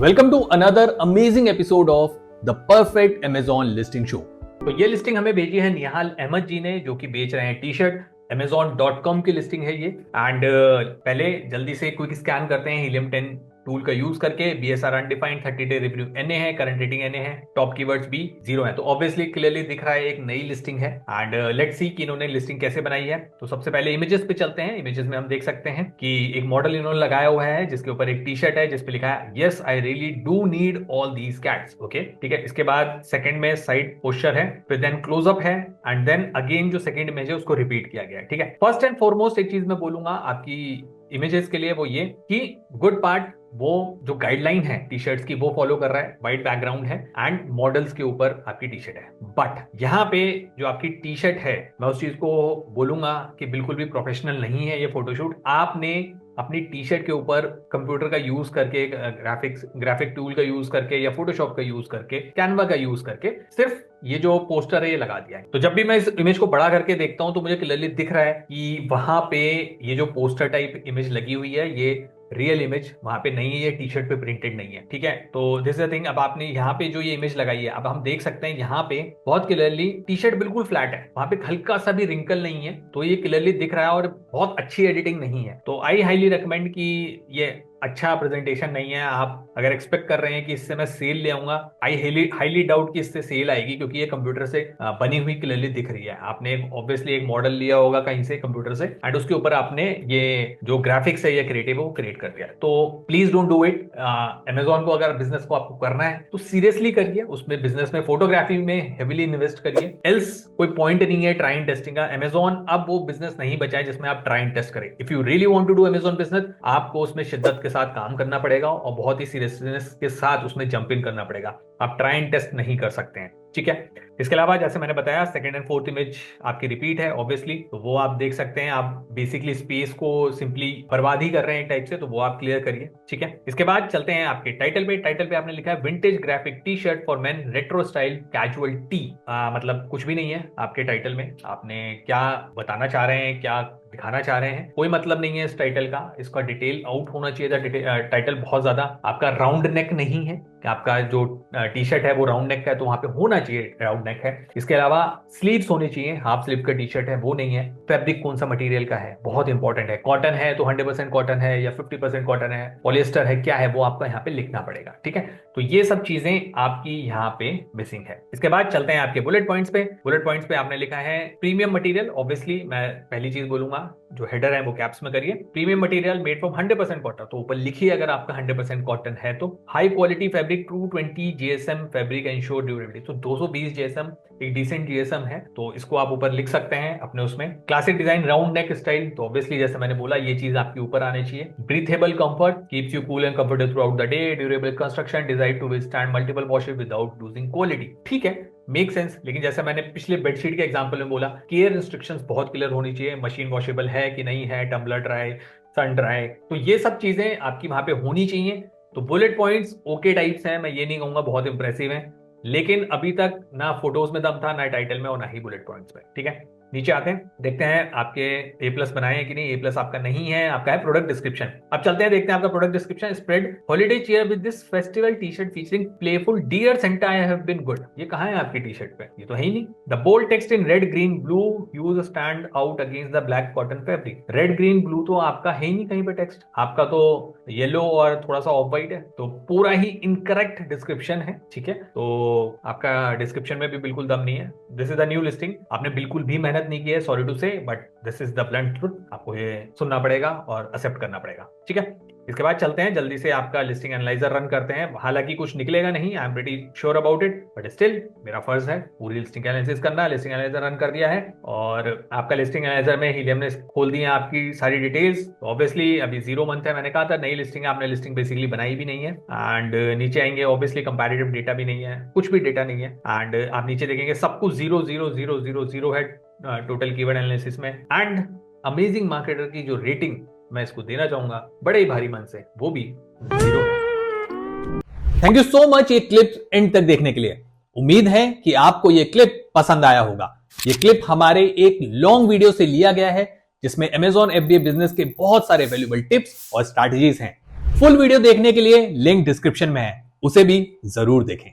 Welcome to another amazing episode of the perfect Amazon listing show. तो ये listing हमें भेजी है निहाल अहमद जी ने, जो कि बेच रहे हैं टी शर्ट। Amazon.com की लिस्टिंग है ये। एंड पहले जल्दी से क्विक स्कैन करते हैं हीलियम 10 टूल का यूज करके। BSR undefined, 30 day review NA है, करंट रेटिंग NA है, टॉप कीवर्ड्स भी 0 है। तो ऑब्वियसली क्लियरली दिख रहा है एक नई लिस्टिंग है। एंड लेट्स सी कि इन्होंने लिस्टिंग कैसे बनाई है। तो सबसे पहले इमेजेस पे चलते हैं। इमेजेस में हम देख सकते हैं कि एक मॉडल इन्होंने लगाया हुआ है जिसके ऊपर एक टी शर्ट है जिसपे लिखा है yes I really do need all these cats. Okay, ठीक है। इसके बाद सेकंड में साइड पोस्चर है, फिर देन क्लोजअप है, एंड देन अगेन जो सेकंड इमेज है उसको रिपीट किया गया है। ठीक है। फर्स्ट एंड फॉरमोस्ट एक चीज मैं बोलूंगा आपकी इमेजेस के लिए, वो ये कि गुड पार्ट वो जो गाइडलाइन है टी शर्ट्स की वो फॉलो कर रहा है। व्हाइट बैकग्राउंड है एंड मॉडल्स के ऊपर आपकी टी शर्ट है। बट यहाँ पे जो आपकी टी शर्ट है, मैं उस चीज को बोलूंगा कि बिल्कुल भी प्रोफेशनल नहीं है ये फोटोशूट। आपने अपनी टी शर्ट के ऊपर कंप्यूटर का यूज करके, ग्राफिक टूल का यूज करके, या फोटोशॉप का यूज करके, कैनवा का यूज करके सिर्फ ये जो पोस्टर है ये लगा दिया है। तो जब भी मैं इस इमेज को बड़ा करके देखता हूं तो मुझे क्लियरली दिख रहा है कि वहां पे ये जो पोस्टर टाइप इमेज लगी हुई है ये रियल इमेज वहां पे नहीं है, ये टी शर्ट पे प्रिंटेड नहीं है। ठीक है। तो दिस इज द थिंग। अब आपने यहाँ पे जो ये इमेज लगाई है, अब हम देख सकते हैं यहाँ पे बहुत क्लियरली टी शर्ट बिल्कुल फ्लैट है, वहां पे हल्का सा भी रिंकल नहीं है। तो ये क्लियरली दिख रहा है और बहुत अच्छी एडिटिंग नहीं है। तो आई हाईली रिकमेंड कि ये अच्छा प्रेजेंटेशन नहीं है। आप अगर एक्सपेक्ट कर रहे हैं कि इससे मैं सेल ले आऊंगा, आई हाईली डाउट कि इससे सेल आएगी, क्योंकि ये कंप्यूटर से बनी हुई क्लियरली दिख रही है। आपने ऑब्वियसली एक मॉडल लिया होगा कहीं से कंप्यूटर से, एंड उसके ऊपर आपने ये जो ग्राफिक्स है, ये क्रिएटिव है, वो क्रिएट कर दिया है। तो please don't do it. Amazon को अगर बिजनेस को आपको करना है तो सीरियसली करिए, उसमें बिजनेस में फोटोग्राफी में हेविली इन्वेस्ट करिए। एल्स कोई पॉइंट नहीं है ट्राई एंड टेस्टिंग का। अमेजॉन अब वो बिजनेस नहीं बचा है जिसमें आप ट्राई एंड टेस्ट करें। If you really want to do Amazon business, आपको उसमें शिद्दत के साथ काम करना पड़ेगा और बहुत ही सीरियसनेस के साथ उसमें जंप इन करना पड़ेगा। आप ट्राई एंड टेस्ट नहीं कर सकते हैं। ठीक है। इसके अलावा जैसे मैंने बताया, सेकंड एंड फोर्थ इमेज आपकी रिपीट है ऑब्वियसली, तो वो आप देख सकते हैं। आप बेसिकली स्पेस को सिंपली बर्बाद ही कर रहे हैं एक टाइप से, तो वो आप क्लियर करिए। ठीक है। इसके बाद चलते हैं आपके टाइटल पे। टाइटल पे आपने लिखा है vintage graphic T shirt for main retro style casual T. मतलब कुछ भी नहीं है आपके टाइटल में। आपने क्या बताना चाह रहे हैं, क्या दिखाना चाह रहे हैं, कोई मतलब नहीं है इस टाइटल का। इसका डिटेल आउट होना चाहिए था। टाइटल बहुत ज्यादा आपका राउंड नेक नहीं है, कि आपका जो टी शर्ट है वो राउंड नेक का है, तो वहां पे होना चाहिए राउंड नेक है। इसके अलावा स्लीव्स होनी चाहिए, हाफ स्लीव का टी शर्ट है वो नहीं है। फैब्रिक कौन सा मटेरियल का है बहुत इंपॉर्टेंट है। कॉटन है तो 100% कॉटन है या 50% कॉटन है, पॉलिएस्टर है, क्या है वो आपको यहाँ पे लिखना पड़ेगा। ठीक है। तो ये सब चीजें आपकी यहाँ पे मिसिंग है। इसके बाद चलते हैं आपके बुलेट पॉइंट्स पे। बुलेट पॉइंट्स पे आपने लिखा है प्रीमियम मटेरियल। ऑब्वियसली मैं पहली चीज बोलूंगा, जो हेडर है वो कैप्स में करिए। Premium material made from 100% cotton, तो ऊपर लिखिए अगर आपका 100% कॉटन है तो। High quality fabric 220 GSM fabric ensure durability, तो 220 GSM एक डिसेंट GSM है, तो इसको आप ऊपर लिख सकते हैं अपने उसमें। Classic design round neck style, तो ऑब्वियसली जैसे मैंने बोला ये चीज आपके ऊपर आनी चाहिए। Breathable comfort keeps you cool and comfortable throughout the day. Durable construction design to withstand multiple washes without losing quality. ठीक है, मेक सेंस। लेकिन जैसे मैंने पिछले बेडशीट के एग्जांपल में बोला, केयर इंस्ट्रक्शंस बहुत क्लियर होनी चाहिए। मशीन वॉशेबल है कि नहीं है, टम्बलर ड्राई, सन ड्राई, तो ये सब चीजें आपकी वहां पे होनी चाहिए। तो बुलेट पॉइंट्स ओके टाइप्स हैं, मैं ये नहीं कहूंगा बहुत इंप्रेसिव हैं, लेकिन अभी तक ना फोटोज में दम था, ना टाइटल में, और ना ही बुलेट पॉइंट्स में। ठीक है। नीचे आते हैं, देखते हैं आपके A+ बनाए हैं कि नहीं। A+ आपका नहीं है, आपका है प्रोडक्ट डिस्क्रिप्शन। अब चलते हैं, देखते हैं आपका product description. Spread holiday cheer with this festival T shirt featuring playful dear Santa I have been good. ये कहां है आपकी टी शर्ट पे? ये तो है ही नहीं। The bold text in red green blue hues stand out against the black cotton fabric. Red green blue तो आपका है ही नहीं कहीं पे टेक्स्ट, आपका तो येलो और थोड़ा सा ऑफ व्हाइट है, तो पूरा ही इनकरेक्ट डिस्क्रिप्शन है। ठीक है। तो आपका डिस्क्रिप्शन में भी बिल्कुल दम नहीं है। This is the new listing, आपने बिल्कुल भी मेहनत नहीं की है, सॉरी टू से, but this is the blunt truth. आपको ये सुनना पड़ेगा और एक्सेप्ट करना पड़ेगा। ठीक है। इसके बाद चलते हैं जल्दी से आपका लिस्टिंग एनालाइजर रन करते हैं। हालांकि कुछ निकलेगा नहीं, I am pretty sure about it, but still मेरा फर्ज है पूरी लिस्टिंग एनालिसिस करना। लिस्टिंग एनालाइजर रन कर दिया है और आपका लिस्टिंग एनालाइजर में हीलियम ने खोल दी है आपकी सारी डिटेल्स। ऑब्वियसली अभी 0 मंथ है, मैंने कहा था नई लिस्टिंग है, आपने लिस्टिंग बेसिकली बनाई भी नहीं है। एंड नीचे आएंगे, ऑब्वियसली कंपैरेटिव डेटा भी नहीं है, कुछ भी डेटा नहीं है। एंड आप नीचे देखेंगे सब कुछ 0 0 0 0 0 है टोटल कीवर्ड एनालिसिस में। एंड अमेजिंग मार्केटर की जो रेटिंग मैं इसको देना चाहूंगा बड़े ही भारी मन से, वो भी 0 है। थैंक यू सो मच ये क्लिप एंड तक देखने के लिए। उम्मीद है कि आपको ये क्लिप पसंद आया होगा। ये क्लिप हमारे एक लॉन्ग वीडियो से लिया गया है जिसमें Amazon FBA बिजनेस के बहुत सारे वैल्यूएबल टिप्स और स्ट्रैटेजीज हैं। फुल वीडियो देखने के लिए लिंक डिस्क्रिप्शन में है, उसे भी जरूर देखें।